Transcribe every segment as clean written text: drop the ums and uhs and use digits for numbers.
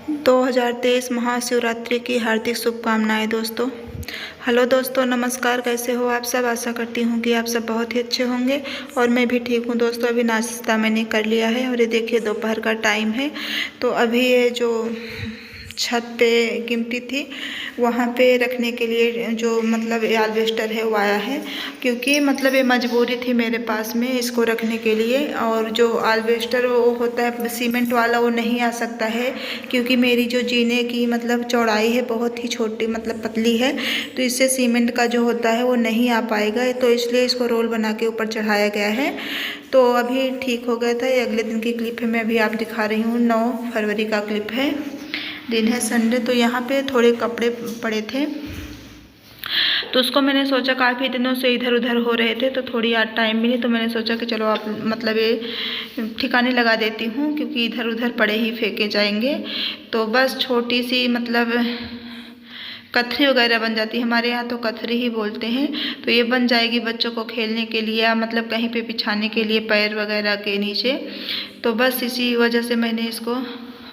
2023 महाशिवरात्रि की हार्दिक शुभकामनाएं दोस्तों। हेलो दोस्तों, नमस्कार। कैसे हो आप सब? आशा करती हूँ कि आप सब बहुत ही अच्छे होंगे और मैं भी ठीक हूँ दोस्तों। अभी नाश्ता मैंने कर लिया है और ये देखिए दोपहर का टाइम है। तो अभी ये जो छत पे गिनती थी वहाँ पे रखने के लिए जो मतलब एल्वेस्टर है वो आया है, क्योंकि मतलब ये मजबूरी थी मेरे पास में इसको रखने के लिए। और जो एल्वेस्टर वो होता है सीमेंट वाला, वो नहीं आ सकता है क्योंकि मेरी जो जीने की मतलब चौड़ाई है बहुत ही छोटी मतलब पतली है, तो इससे सीमेंट का जो होता है वो नहीं आ पाएगा। तो इसलिए इसको रोल बना के ऊपर चढ़ाया गया है। तो अभी ठीक हो गया था। ये अगले दिन की क्लिप है, मैं अभी आप दिखा रही हूँ। 9 फरवरी का क्लिप है, दिन है संडे। तो यहाँ पे थोड़े कपड़े पड़े थे तो उसको मैंने सोचा, काफ़ी दिनों से इधर उधर हो रहे थे तो थोड़ी आज टाइम मिली तो मैंने सोचा कि चलो आप मतलब ये ठिकाने लगा देती हूँ, क्योंकि इधर उधर पड़े ही फेंके जाएंगे। तो बस छोटी सी मतलब कथरी वगैरह बन जाती है, हमारे यहाँ तो कथरी ही बोलते हैं। तो ये बन जाएगी बच्चों को खेलने के लिए या मतलब कहीं पे बिछाने के लिए पैर वगैरह के नीचे। तो बस इसी वजह से मैंने इसको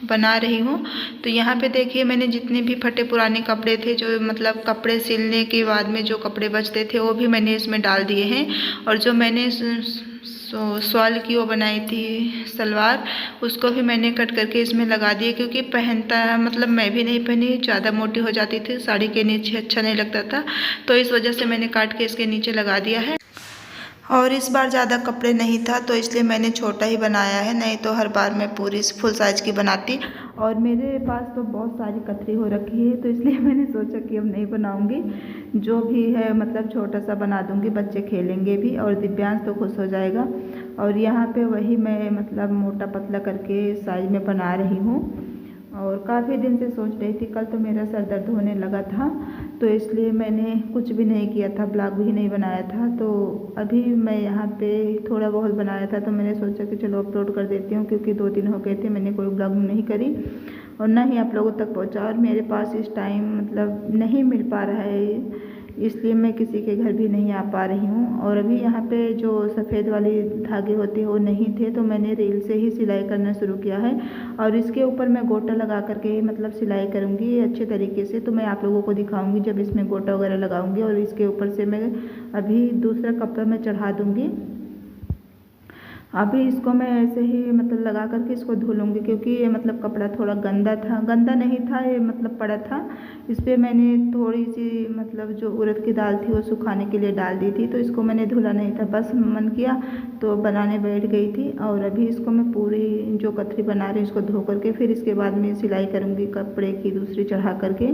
बना रही हूँ। तो यहाँ पे देखिए मैंने जितने भी फटे पुराने कपड़े थे, जो मतलब कपड़े सिलने के बाद में जो कपड़े बचते थे वो भी मैंने इसमें डाल दिए हैं। और जो मैंने सॉल की वो बनाई थी सलवार, उसको भी मैंने कट करके इसमें लगा दिए, क्योंकि पहनता मतलब मैं भी नहीं पहनी, ज़्यादा मोटी हो जाती थी, साड़ी के नीचे अच्छा नहीं लगता था। तो इस वजह से मैंने काट के इसके नीचे लगा दिया है। और इस बार ज़्यादा कपड़े नहीं था तो इसलिए मैंने छोटा ही बनाया है, नहीं तो हर बार मैं पूरी फुल साइज की बनाती। और मेरे पास तो बहुत सारी कतरी हो रखी है तो इसलिए मैंने सोचा कि अब नहीं बनाऊंगी, जो भी है मतलब छोटा सा बना दूंगी, बच्चे खेलेंगे भी और दिव्यांश तो खुश हो जाएगा। और यहाँ पे वही मैं मतलब मोटा पतला करके साइज में बना रही हूँ। और काफ़ी दिन से सोच रही थी, कल तो मेरा सर दर्द होने लगा था तो इसलिए मैंने कुछ भी नहीं किया था, ब्लॉग भी नहीं बनाया था। तो अभी मैं यहाँ पे थोड़ा बहुत बनाया था तो मैंने सोचा कि चलो अपलोड कर देती हूँ, क्योंकि 2 दिन हो गए थे मैंने कोई ब्लॉग नहीं करी और ना ही आप लोगों तक पहुँचा। और मेरे पास इस टाइम मतलब नहीं मिल पा रहा है, इसलिए मैं किसी के घर भी नहीं आ पा रही हूँ। और अभी यहाँ पे जो सफ़ेद वाली धागे होते हैं वो नहीं थे तो मैंने रील से ही सिलाई करना शुरू किया है। और इसके ऊपर मैं गोटा लगा करके मतलब सिलाई करूँगी अच्छे तरीके से। तो मैं आप लोगों को दिखाऊंगी जब इसमें गोटा वगैरह लगाऊंगी। और इसके ऊपर से मैं अभी दूसरा कपड़ा मैं चढ़ा दूँगी। अभी इसको मैं ऐसे ही मतलब लगा करके इसको धो लूँगी, क्योंकि ये मतलब कपड़ा थोड़ा गंदा था, गंदा नहीं था ये मतलब पड़ा था। इस पर मैंने थोड़ी सी मतलब जो उड़द की दाल थी वो सुखाने के लिए डाल दी थी, तो इसको मैंने धुला नहीं था, बस मन किया तो बनाने बैठ गई थी। और अभी इसको मैं पूरी जो कतरी बना रही हूँ इसको धो करके फिर इसके बाद में सिलाई करूँगी कपड़े की दूसरी चढ़ा करके,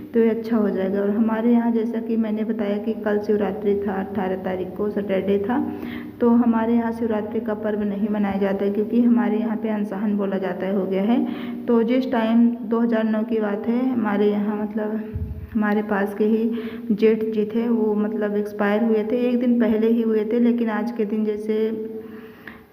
तो ये अच्छा हो जाएगा। और हमारे यहाँ जैसा कि मैंने बताया कि कल शिवरात्रि था, 18 तारीख को सैटरडे था। तो हमारे यहाँ शिवरात्रि का पर्व नहीं मनाया जाता है, क्योंकि हमारे यहाँ पे अनसहन बोला जाता है, हो गया है। तो जिस टाइम 2009 की बात है, हमारे यहाँ मतलब हमारे पास के ही जेठ जी थे, वो मतलब एक्सपायर हुए थे, एक दिन पहले ही हुए थे। लेकिन आज के दिन जैसे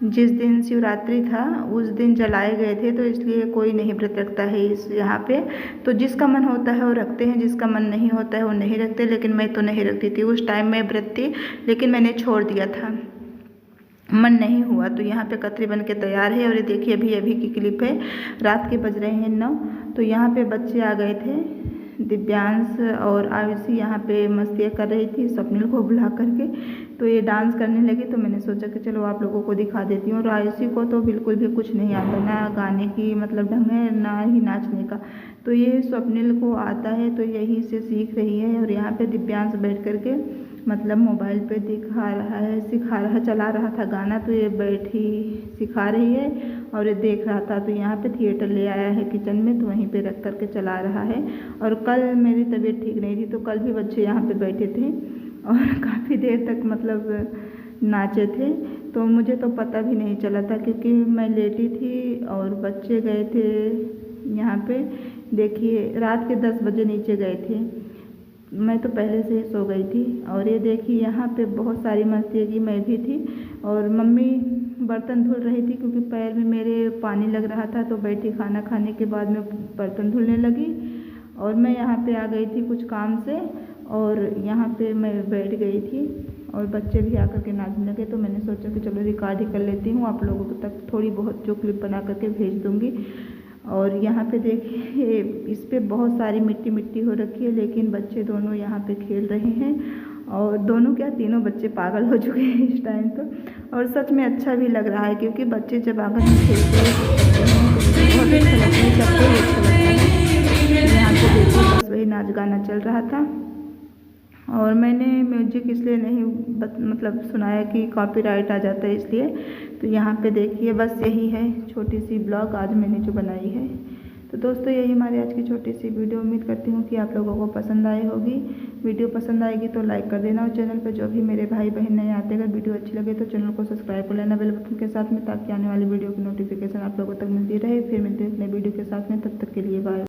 जिस दिन शिवरात्रि था उस दिन जलाए गए थे, तो इसलिए कोई नहीं व्रत रखता है इस यहाँ पे। तो जिसका मन होता है वो रखते हैं, जिसका मन नहीं होता है वो नहीं रखते। लेकिन मैं तो नहीं रखती थी, उस टाइम मैं व्रत थी लेकिन मैंने छोड़ दिया था, मन नहीं हुआ। तो यहाँ पे कतरी बन के तैयार है। और ये देखिए अभी अभी की क्लिप है, रात के बज रहे हैं 9। तो यहाँ पे बच्चे आ गए थे, दिव्यांश और आयुषी यहाँ पे मस्तियाँ कर रही थी स्वप्निल को बुला करके। तो ये डांस करने लगी तो मैंने सोचा कि चलो आप लोगों को दिखा देती हूँ। और आयुषी को तो बिल्कुल भी कुछ नहीं आता, ना गाने की मतलब ढंग है ना ही नाचने का। तो ये स्वप्निल को आता है तो यही से सीख रही है। और यहाँ पे दिव्यांश बैठ करके मतलब मोबाइल पे दिखा रहा है, सिखा रहा, चला रहा था गाना, तो ये बैठी सिखा रही है और ये देख रहा था। तो यहाँ पे थिएटर ले आया है किचन में, तो वहीं पे रख करके चला रहा है। और कल मेरी तबीयत ठीक नहीं थी तो कल भी बच्चे यहाँ पे बैठे थे और काफ़ी देर तक मतलब नाचे थे। तो मुझे तो पता भी नहीं चला था, क्योंकि मैं लेटी थी और बच्चे गए थे यहाँ पे। देखिए रात के 10 बजे नीचे गए थे, मैं तो पहले से ही सो गई थी। और ये देखिए यहाँ पे बहुत सारी मस्ती की, मैं भी थी। और मम्मी बर्तन धुल रही थी, क्योंकि पैर में मेरे पानी लग रहा था, तो बैठी खाना खाने के बाद में बर्तन धुलने लगी। और मैं यहाँ पे आ गई थी कुछ काम से और यहाँ पे मैं बैठ गई थी और बच्चे भी आकर के नाचने लगे। तो मैंने सोचा कि चलो रिकॉर्ड ही कर लेती हूँ, आप लोगों तक थोड़ी बहुत जो क्लिप बना करके भेज दूँगी। और यहाँ पे देखिए इस पे बहुत सारी मिट्टी मिट्टी हो रखी है, लेकिन बच्चे दोनों यहाँ पे खेल रहे हैं। और दोनों क्या, तीनों बच्चे पागल हो चुके हैं इस टाइम तो। और सच में अच्छा भी लग रहा है, क्योंकि बच्चे जब आंगन में खेलते हैं बहुत अच्छा लगता है, सबको ही अच्छा लगता है। यहाँ पे देखिए बस वही नाच गाना चल रहा था। और मैंने म्यूजिक इसलिए नहीं मतलब सुनाया कि कॉपीराइट आ जाता है इसलिए। तो यहाँ पे देखिए बस यही है छोटी सी ब्लॉग आज मैंने जो बनाई है। तो दोस्तों यही हमारी आज की छोटी सी वीडियो। उम्मीद करती हूँ कि आप लोगों को पसंद आई होगी। वीडियो पसंद आएगी तो लाइक कर देना, और चैनल पर जो भी मेरे भाई बहन नए आते, अगर वीडियो अच्छी लगे तो चैनल को सब्सक्राइब कर लेना बेल बटन के साथ में, ताकि आने वाली वीडियो की नोटिफिकेशन आप लोगों तक मिलती रहे। फिर मिलते हैं अपने वीडियो के साथ में, तब तक के लिए बाय।